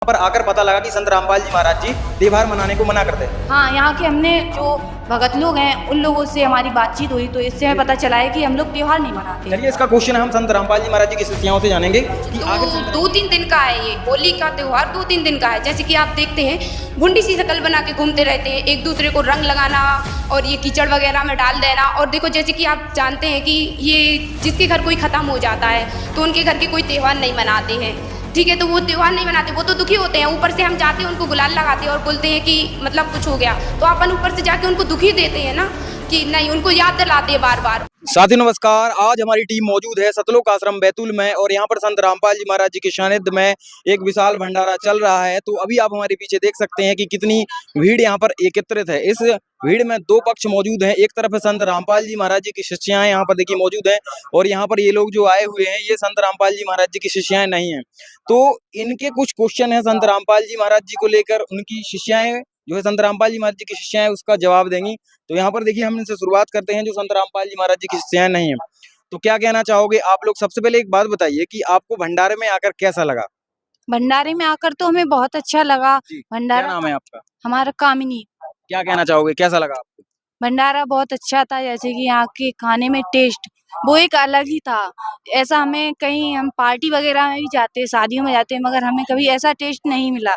पर आकर पता लगा कि संत रामपाल जी महाराज जी त्योहार मनाने को मना करते हैं। हाँ, यहाँ के हमने जो भगत लोग हैं उन लोगों से हमारी बातचीत हुई तो इससे हमें पता चला है कि हम लोग त्योहार नहीं मनाते। चलिए इसका क्वेश्चन हम संत रामपाल जी महाराज जी की शिष्याओं से जानेंगे कि आखिर दो तीन दिन का है ये होली का त्योहार, 2-3 दिन का है। जैसे कि आप देखते हैं भुंडी सी शकल बना के घूमते रहते हैं, एक दूसरे को रंग लगाना और ये कीचड़ वगैरह में डाल देना। और देखो जैसे कि आप जानते हैं कि ये जिसके घर कोई ख़त्म हो जाता है तो उनके घर के कोई त्योहार नहीं मनाते हैं, ठीक है। तो वो त्योहार नहीं मनाते, वो तो दुखी होते हैं। ऊपर से हम जाते हैं उनको गुलाल लगाते हैं और बोलते हैं कि मतलब कुछ हो गया, तो अपन ऊपर से जाके उनको दुखी देते हैं ना, कि नहीं, उनको याद दिलाते हैं बार बार। साथी नमस्कार, आज हमारी टीम मौजूद है सतलोक आश्रम बैतूल में और यहाँ पर संत रामपाल जी महाराज जी के सानिध्य में एक विशाल भंडारा चल रहा है। तो अभी आप हमारे पीछे देख सकते हैं कि कितनी भीड़ यहाँ पर एकत्रित है। इस भीड़ में दो पक्ष मौजूद हैं। एक तरफ है संत रामपाल जी महाराज जी की शिष्याएं यहाँ पर देखिए मौजूद हैं और यहाँ पर ये लोग जो आए हुए हैं ये संत रामपाल जी महाराज जी की शिष्याएं नहीं है। तो इनके कुछ क्वेश्चन है संत रामपाल जी महाराज जी को लेकर, उनकी शिष्याएं जो है संत रामपाल जी महाराज जी की शिष्याएं उसका जवाब देंगी। तो यहाँ पर देखिए हम इनसे शुरुआत करते हैं जो संत रामपाल जी महाराज जी की शिष्याएं नहीं है। तो क्या कहना चाहोगे आप लोग? सबसे पहले एक बात बताइए कि आपको भंडारे में आकर कैसा लगा? भंडारे में आकर तो हमें बहुत अच्छा लगा। जी, क्या भंडारा नाम है आपका? हमारा कामिनी। क्या कहना चाहोगे, कैसा लगा आपको? भंडारा बहुत अच्छा था, जैसे कि यहाँ के खाने में टेस्ट वो एक अलग ही था। ऐसा हमें कहीं हम पार्टी वगैरह में भी जाते हैं, शादियों में जाते हैं, मगर हमें कभी ऐसा टेस्ट नहीं मिला।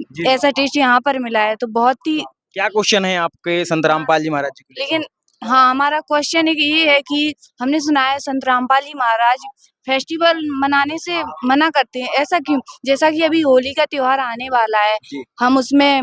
जी। ऐसा टेस्ट यहाँ पर मिला है तो बहुत ही। क्या क्वेश्चन है आपके संत रामपाल जी महाराज जी को लेकर? लेकिन हाँ, हमारा क्वेश्चन एक ये है कि हमने सुना है संत रामपाल जी महाराज फेस्टिवल मनाने से मना करते हैं, ऐसा क्यों? जैसा कि अभी होली का त्योहार आने वाला है, जी। हम उसमें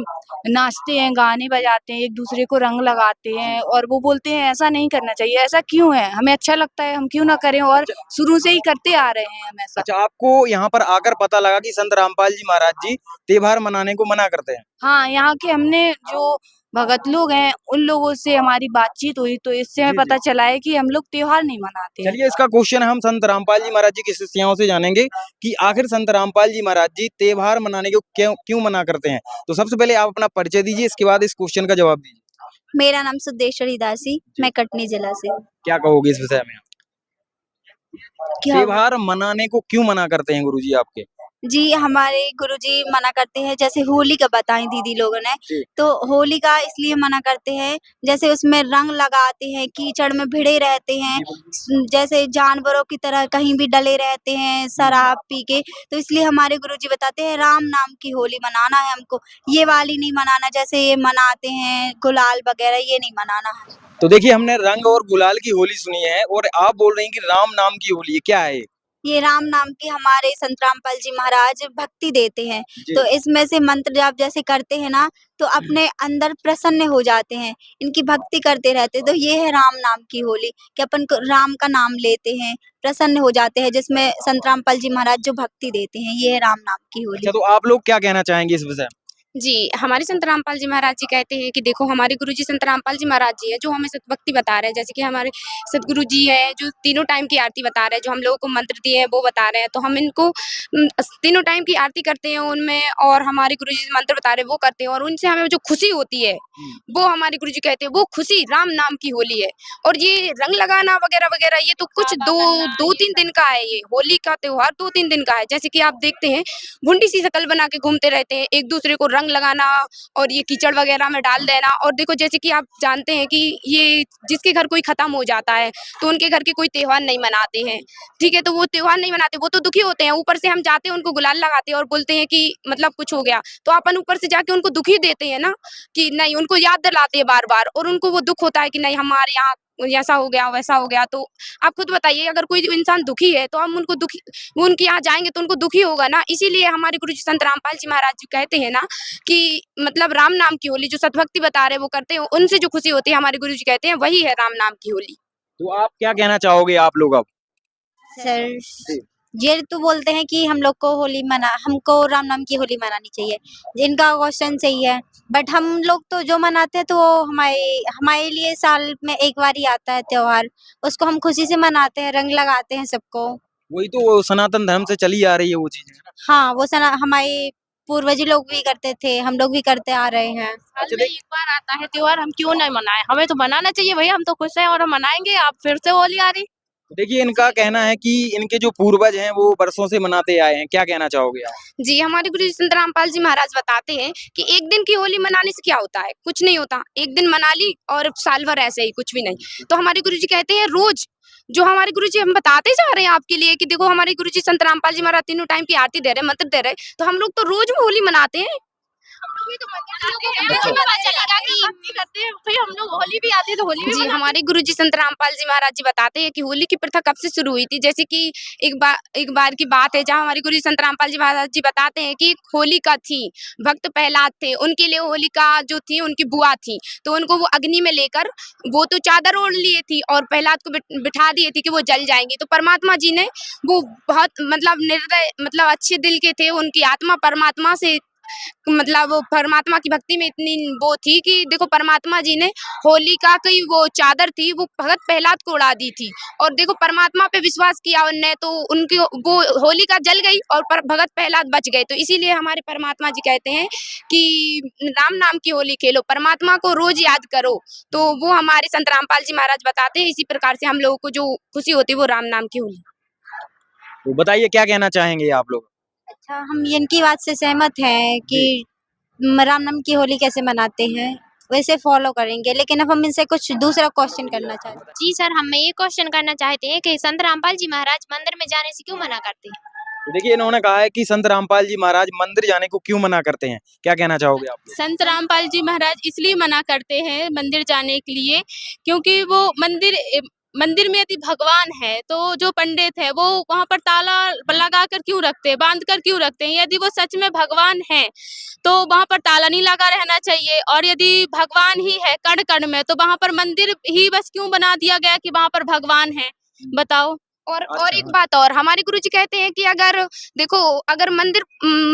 नाचते हैं, गाने बजाते हैं, एक दूसरे को रंग लगाते हैं और वो बोलते हैं ऐसा नहीं करना चाहिए। ऐसा क्यों है? हमें अच्छा लगता है, हम क्यों ना करें और शुरू से ही करते आ रहे हैं हम ऐसा। अच्छा, आपको यहाँ पर आकर पता लगा कि संत रामपाल जी महाराज जी त्योहार मनाने को मना करते हैं। हाँ, यहाँ के हमने जो भगत लोग हैं उन लोगों से हमारी बातचीत हुई तो इससे हमें जी, पता चला है कि हम लोग त्योहार नहीं मनाते हैं। चलिए इसका क्वेश्चन हम संत रामपाल जी महाराज जी की शिष्याओं से जानेंगे कि आखिर संत रामपाल जी महाराज जी त्योहार मनाने को क्यों क्यों मना करते हैं। तो सबसे पहले आप अपना परिचय दीजिए, इसके बाद इस क्वेश्चन का जवाब दीजिए। मेरा नाम सुदेश्वरी दासी, मैं कटनी जिला से हूँ। क्या कहोगे इस विषय में? क्या त्योहार मनाने को क्यों मना करते हैं गुरुजी आपके? जी, हमारे गुरुजी मना करते हैं, जैसे होली का बताई दीदी लोगों ने, जी। तो होली का इसलिए मना करते हैं, जैसे उसमें रंग लगाते हैं, कीचड़ में भिड़े रहते हैं, जैसे जानवरों की तरह कहीं भी डले रहते हैं शराब पी के, तो इसलिए हमारे गुरुजी बताते हैं राम नाम की होली मनाना है हमको, ये वाली नहीं मनाना जैसे ये मनाते हैं गुलाल वगैरह, ये नहीं मनाना है। तो देखिए हमने रंग और गुलाल की होली सुनी है और आप बोल रही हैं कि राम नाम की होली है, क्या है ये? ये राम नाम की हमारे संत रामपाल जी महाराज भक्ति देते हैं, जी। तो इसमें से मंत्र जाप जैसे करते हैं ना, तो अपने अंदर प्रसन्न हो जाते हैं, इनकी भक्ति करते रहते हैं। तो ये है राम नाम की होली कि अपन को राम का नाम लेते हैं, प्रसन्न हो जाते हैं, जिसमें संत रामपाल जी महाराज जो भक्ति देते हैं, ये है राम नाम की होली। अच्छा, तो आप लोग क्या कहना चाहेंगे इस विषय में? जी, हमारे संत रामपाल जी महाराज जी कहते हैं कि देखो हमारे गुरुजी संत रामपाल जी महाराज जी हैं जो हमें सतभक्ति बता रहे हैं। जैसे कि हमारे सतगुरु जी हैं जो तीनों टाइम की आरती बता रहे हैं, जो हम लोगों को मंत्र दिए हैं वो बता रहे हैं। तो हम इनको तीनों टाइम की आरती करते हैं उनमें, और हमारे गुरुजी मंत्र बता रहे हैं वो करते हैं, और उनसे हमें जो खुशी होती है वो हमारे गुरुजी कहते हैं वो खुशी राम नाम की होली है। और ये रंग लगाना वगैरह वगैरह ये तो कुछ दो तीन दिन का है, ये होली का त्योहार 2-3 दिन का है। जैसे कि आप देखते हैं भुंडी सी शकल बना के घूमते रहते हैं, एक दूसरे को रंग लगाना और ये कीचड़ वगैरह में डाल देना। और देखो जैसे कि आप जानते हैं कि ये जिसके घर कोई खत्म हो जाता है तो उनके घर के कोई त्योहार नहीं मनाते हैं, ठीक है। तो वो त्योहार नहीं मनाते, वो तो दुखी होते हैं। ऊपर से हम जाते हैं उनको गुलाल लगाते हैं और बोलते हैं कि मतलब कुछ हो गया, तो अपन ऊपर से जाके उनको दुखी देते हैं ना, कि नहीं, उनको याद दिलाते हैं बार बार, और उनको वो दुख होता है कि नहीं हमारे यहाँ ऐसा हो गया वैसा हो गया। तो आप खुद बताइए, अगर कोई इंसान दुखी है तो हम उनको दुखी, वो उनके यहाँ जाएंगे तो उनको दुखी होगा ना। इसीलिए हमारे गुरु जी संत रामपाल जी महाराज जी कहते हैं ना कि मतलब राम नाम की होली, जो सतभक्ति बता रहे हैं वो करते हैं, उनसे जो खुशी होती है हमारे गुरु जी कहते हैं वही है राम नाम की होली। तो आप क्या कहना चाहोगे आप लोग अब? सर, ये तो बोलते हैं कि हम लोग को हमको राम नाम की होली मनानी चाहिए, इनका क्वेश्चन सही है, बट हम लोग तो जो मनाते हैं तो वो हमारे लिए साल में एक बार ही आता है त्योहार, उसको हम खुशी से मनाते हैं, रंग लगाते हैं सबको। वही तो सनातन धर्म से चली आ रही है वो चीज, है ना? हाँ, वो हमारे पूर्वज लोग भी करते थे, हम लोग भी करते आ रहे हैं। साल में एक बार आता है त्योहार, हम क्यों नहीं मनाएं? हमें तो मनाना चाहिए भैया, हम तो खुश हैं और हम मनाएंगे। आप फिर से होली आ रही। देखिए इनका कहना है कि इनके जो पूर्वज हैं वो वर्षों से मनाते आए हैं, क्या कहना चाहोगे आप? जी, हमारे गुरु जी संत रामपाल जी महाराज बताते हैं कि एक दिन की होली मनाने से क्या होता है? कुछ नहीं होता। एक दिन मना ली और साल भर ऐसे ही, कुछ भी नहीं। तो हमारे गुरु जी कहते हैं रोज़, जो हमारे गुरु जी हम बताते जा रहे हैं आपके लिए कि देखो हमारे गुरु जी संत रामपाल जी महाराज तीनों टाइम की आरती दे रहे हैं, मंत्र दे रहे हैं, तो हम लोग तो रोज़ होली मनाते हैं। अच्छा। पता चलेगा कि करते हैं, फिर हम लोग होली भी आती है तो होली भी जी, मनाते हैं। हमारे गुरु जी संत रामपाल जी महाराज जी बताते हैं कि होली की प्रथा कब से शुरू हुई थी। जैसे कि एक बार की बात है जहाँ हमारे गुरु जी संत रामपाल जी महाराज जी बताते हैं कि होलिका थी, भक्त प्रहलाद थे, उनके लिए होलिका जो थी उनकी बुआ थी, तो उनको वो अग्नि में लेकर वो तो चादर ओढ़ लिए थी और प्रहलाद को बिठा दिए थे कि वो जल जाएंगी। तो परमात्मा जी ने वो बहुत मतलब निर्दय मतलब अच्छे दिल के थे, उनकी आत्मा परमात्मा से मतलब वो परमात्मा की भक्ति में इतनी वो थी कि देखो परमात्मा जी ने होलिका की वो चादर थी वो भगत प्रहलाद को उड़ा दी थी और देखो परमात्मा पे विश्वास किया उनने तो उनकी वो होलिका जल गई और भगत प्रहलाद बच गए। तो इसीलिए हमारे परमात्मा जी कहते हैं कि राम नाम की होली खेलो, परमात्मा को रोज याद करो। तो वो हमारे संत रामपाल जी महाराज बताते हैं इसी प्रकार से हम लोगों को जो खुशी होती है वो राम नाम की होली। तो बताइए क्या कहना चाहेंगे आप लोग? अच्छा, हम इनकी बात से सहमत हैं कि रामनवमी की होली कैसे मनाते हैं वैसे फॉलो करेंगे, लेकिन अब हम इनसे कुछ दूसरा क्वेश्चन करना चाहते हैं। जी सर, हम ये क्वेश्चन करना चाहते हैं कि संत रामपाल जी महाराज मंदिर में जाने से क्यों मना करते हैं? तो देखिए इन्होंने कहा है कि संत रामपाल जी महाराज मंदिर जाने को क्यों मना करते हैं, क्या कहना चाहोगे आप? संत रामपाल जी महाराज इसलिए मना करते हैं मंदिर जाने के लिए क्योंकि वो मंदिर में यदि भगवान है तो जो पंडित है वो वहां पर ताला लगा कर क्यों रखते हैं, बांध कर क्यों रखते हैं? यदि वो सच में भगवान है तो वहां पर ताला नहीं लगा रहना चाहिए और यदि भगवान ही है कण कण में तो वहां पर मंदिर ही बस क्यों बना दिया गया कि वहां पर भगवान है? बताओ। और एक बात और हमारे गुरुजी कहते हैं कि अगर देखो अगर मंदिर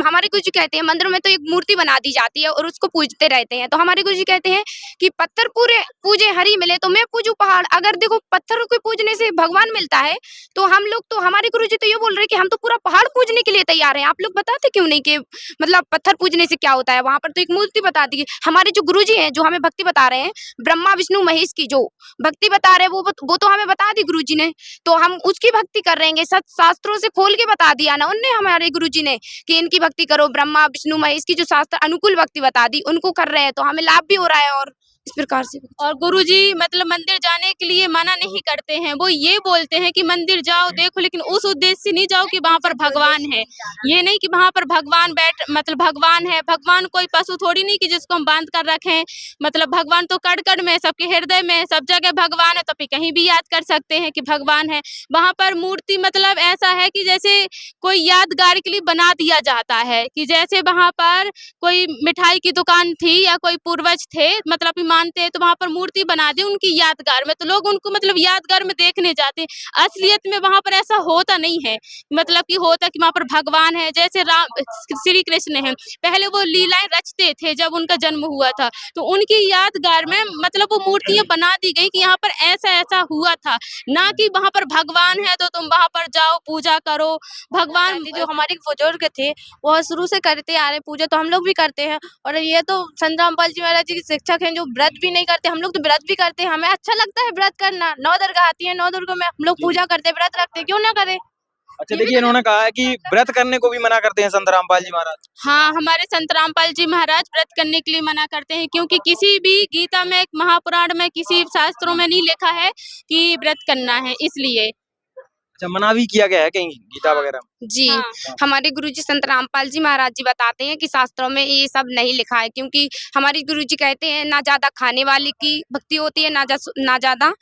हमारे गुरुजी कहते हैं मंदिर में तो एक मूर्ति बना दी जाती है और उसको पूजते रहते हैं। तो हमारे गुरुजी कहते हैं कि पत्थर पूरे पूजे हरि मिले तो मैं पूजू पहाड़। अगर देखो पत्थर को पूजने से भगवान मिलता है तो हम लोग तो हमारे गुरुजी तो ये बोल रहे हैं कि हम तो पूरा पहाड़ पूजने के लिए तैयार हैं। आप लोग बताते क्यों नहीं कि मतलब पत्थर पूजने से क्या होता है? वहां पर तो एक मूर्ति बता दी। हमारे जो गुरुजी हैं जो हमें भक्ति बता रहे हैं ब्रह्मा विष्णु महेश की जो भक्ति बता रहे हैं वो तो हमें बता दी गुरुजी ने, तो हम उसकी भक्ति कर रहेंगे। सत शास्त्रों से खोल के बता दिया ना उनने हमारे गुरुजी ने कि इनकी भक्ति करो। ब्रह्मा विष्णु महेश की जो शास्त्र अनुकूल भक्ति बता दी उनको कर रहे हैं तो हमें लाभ भी हो रहा है और इस प्रकार से। और गुरुजी मतलब मंदिर जाने के लिए मना नहीं करते हैं, वो ये बोलते हैं कि मंदिर जाओ देखो लेकिन उस उद्देश्य से नहीं जाओ कि वहां पर भगवान है। ये नहीं कि वहां पर भगवान मतलब भगवान है, भगवान कोई पशु थोड़ी नहीं कि जिसको हम बांध कर रखें। मतलब भगवान तो कण कण में सबके हृदय में सब जगह भगवान है, तो फिर कहीं भी याद कर सकते हैं कि भगवान है। वहां पर मूर्ति मतलब ऐसा है कि जैसे कोई यादगार के लिए बना दिया जाता है कि जैसे वहां पर कोई मिठाई की दुकान थी या कोई पूर्वज थे मतलब मानते हैं तो वहां पर मूर्ति बना दी उनकी यादगार में, तो लोग उनको मतलब यादगार में देखने जाते हैं। असलियत में वहां पर ऐसा होता नहीं है, मतलब कि होता कि वहां पर भगवान है। जैसे राम श्री कृष्ण है, पहले वो लीलाएं रचते थे जब उनका जन्म हुआ था तो उनकी यादगार में मतलब वो मूर्तियां बना दी गई कि यहाँ पर ऐसा ऐसा हुआ था, ना कि वहां पर भगवान है तो तुम वहां पर जाओ पूजा करो। भगवान जो हमारे बुजुर्ग थे वो शुरू से करते आ रहे पूजा, तो हम लोग भी करते हैं। और ये तो संत रामपाल जी महाराज जी के शिक्षक हैं जो व्रत भी नहीं करते, हम लोग तो व्रत भी करते हैं। हमें अच्छा लगता है व्रत करना। 9 दुर्गा आती है, 9 दुर्गा में हम लोग पूजा करते व्रत रखते, क्यों ना करें। अच्छा देखिए इन्होंने कहा है कि व्रत करने को भी मना करते हैं संत रामपाल जी महाराज। हाँ, हमारे संत रामपाल जी महाराज व्रत करने के लिए मना करते हैं क्योंकि किसी भी गीता में महापुराण में किसी शास्त्रों में नहीं लिखा है कि व्रत करना है, इसलिए। अच्छा मना भी किया गया है कहीं गीता वगैरह में? जी हाँ। हमारे गुरुजी संत रामपाल जी महाराज जी बताते हैं कि शास्त्रों में ये सब नहीं लिखा है क्योंकि हमारे गुरुजी कहते हैं ना ज्यादा खाने वाले की भक्ति होती है ना ज्यादा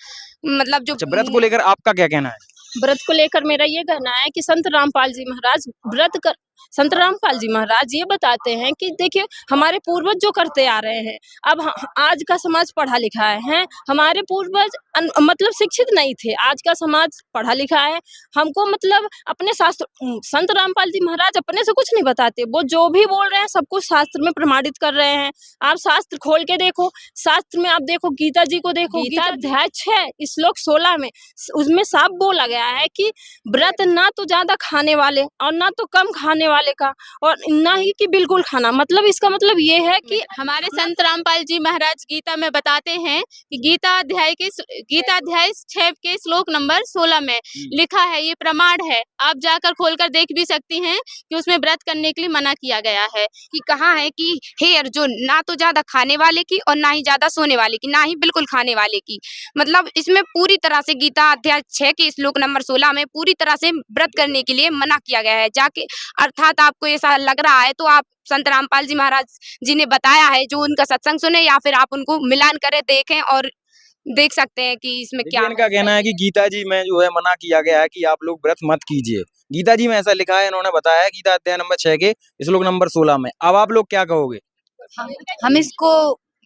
मतलब जो अच्छा व्रत को लेकर आपका क्या कहना है? व्रत को लेकर मेरा ये कहना है कि संत रामपाल जी महाराज संत रामपाल जी महाराज ये बताते हैं कि देखिए हमारे पूर्वज जो करते आ रहे हैं, अब आज का समाज पढ़ा लिखा है, हमारे पूर्वज मतलब शिक्षित नहीं थे, आज का समाज पढ़ा लिखा है। हमको मतलब अपने शास्त्र संत रामपाल जी महाराज अपने से कुछ नहीं बताते, वो जो भी बोल रहे हैं सब कुछ शास्त्र में प्रमाणित कर रहे हैं। आप शास्त्र खोल के देखो, शास्त्र में आप देखो गीता जी को देखो, गीता अध्याय 6 श्लोक 16 में उसमें साफ बोला गया है कि व्रत ना तो ज्यादा खाने वाले और ना तो कम खाने खाने वाले का, और ना ही कि बिल्कुल खाना। मतलब इसका मतलब ये है कि हमारे संत रामपाल जी महाराज गीता में बताते हैं कि गीता अध्याय 6 के श्लोक नंबर 16 में लिखा है, ये प्रमाण है, आप जाकर खोलकर देख भी सकती हैं कि उसमें व्रत करने के लिए मना किया गया है। कि कहाँ है कि हे अर्जुन, ना तो ज्यादा खाने वाले की और ना ही ज्यादा सोने वाले की, ना ही बिल्कुल खाने वाले की। मतलब इसमें पूरी तरह से गीता अध्याय 6 के श्लोक नंबर 16 में पूरी तरह से व्रत करने के लिए मना किया गया है। जाके अर्थात आपको ऐसा लग रहा है तो आप संत रामपाल जी महाराज जी ने बताया है, जो उनका सत्संग सुने या फिर आप उनको मिलान करे देखें और देख सकते हैं कि इसमें क्या देखिए, इनका कहना है कि गीता जी में जो है मना किया गया है कि आप लोग व्रत मत कीजिए। गीता जी में ऐसा लिखा है, इन्होंने बताया है गीता अध्याय नंबर 6 के श्लोक नंबर 16 में। अब आप लोग क्या कहोगे? हम इसको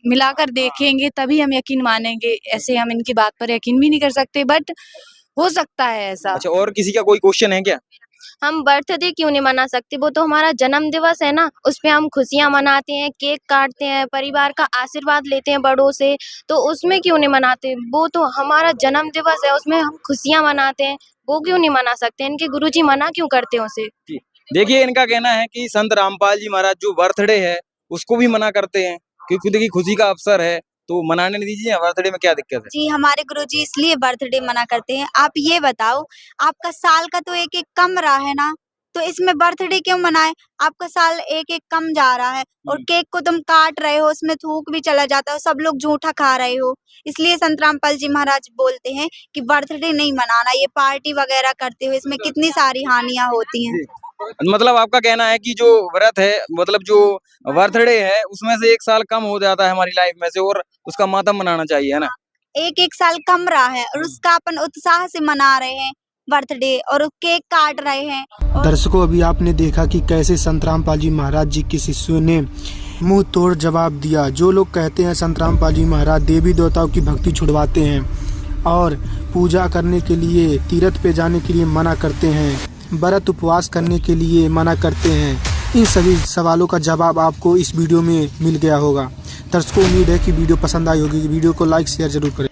मिलाकर देखेंगे तभी हम यकीन मानेंगे, ऐसे हम इनकी बात पर यकीन भी नहीं कर सकते, बट हो सकता है ऐसा। अच्छा, और किसी का कोई क्वेश्चन है क्या? हम बर्थडे क्यों नहीं मना सकते? वो तो हमारा जन्म दिवस है ना, उस पे हम खुशियां मनाते हैं, केक काटते हैं, परिवार का आशीर्वाद लेते हैं बड़ों से, तो उसमें क्यों नहीं मनाते? वो तो हमारा जन्म दिवस है, उसमें हम खुशियां मनाते हैं, वो क्यों नहीं मना सकते? इनके गुरुजी मना क्यों करते हैं उसे? देखिए, इनका कहना है कि संत रामपाल जी महाराज जो बर्थडे है उसको भी मना करते हैं, क्योंकि देखिए खुशी का अवसर है, तो मनाने नहीं दीजिए। बर्थडे में क्या दिक्कत है? जी, हमारे गुरुजी इसलिए बर्थडे मना करते हैं। आप ये बताओ, आपका साल का तो एक-एक कम रहा है ना, तो इसमें बर्थडे क्यों मनाएं? आपका साल एक-एक कम जा रहा है और केक को तुम काट रहे हो, उसमें थूक भी चला जाता है, सब लोग जूठा खा रहे हो। इसलिए संत रामपाल जी महाराज बोलते हैं कि बर्थडे नहीं मनाना, ये पार्टी वगैरह करते हो, इसमें कितनी सारी हानियां होती हैं। मतलब आपका कहना है कि जो व्रत है, मतलब जो बर्थडे है, उसमें से एक साल कम हो जाता है हमारी लाइफ में से, और उसका मातम मनाना चाहिए, है ना? एक-एक साल कम रहा है और उसका अपन उत्साह से मना रहे हैं बर्थडे और केक काट रहे हैं। दर्शकों, अभी आपने देखा कि कैसे संत रामपाल जी महाराज जी के शिष्यों ने मुंह तोड़ जवाब दिया। जो लोग कहते हैं संत रामपाल जी महाराज देवी देवताओं की भक्ति छुड़वाते हैं और पूजा करने के लिए, तीर्थ पे जाने के लिए मना करते हैं, व्रत उपवास करने के लिए मना करते हैं, इन सभी सवालों का जवाब आपको इस वीडियो में मिल गया होगा। दर्शकों, उम्मीद है कि वीडियो पसंद आई होगी। वीडियो को लाइक शेयर जरूर करें।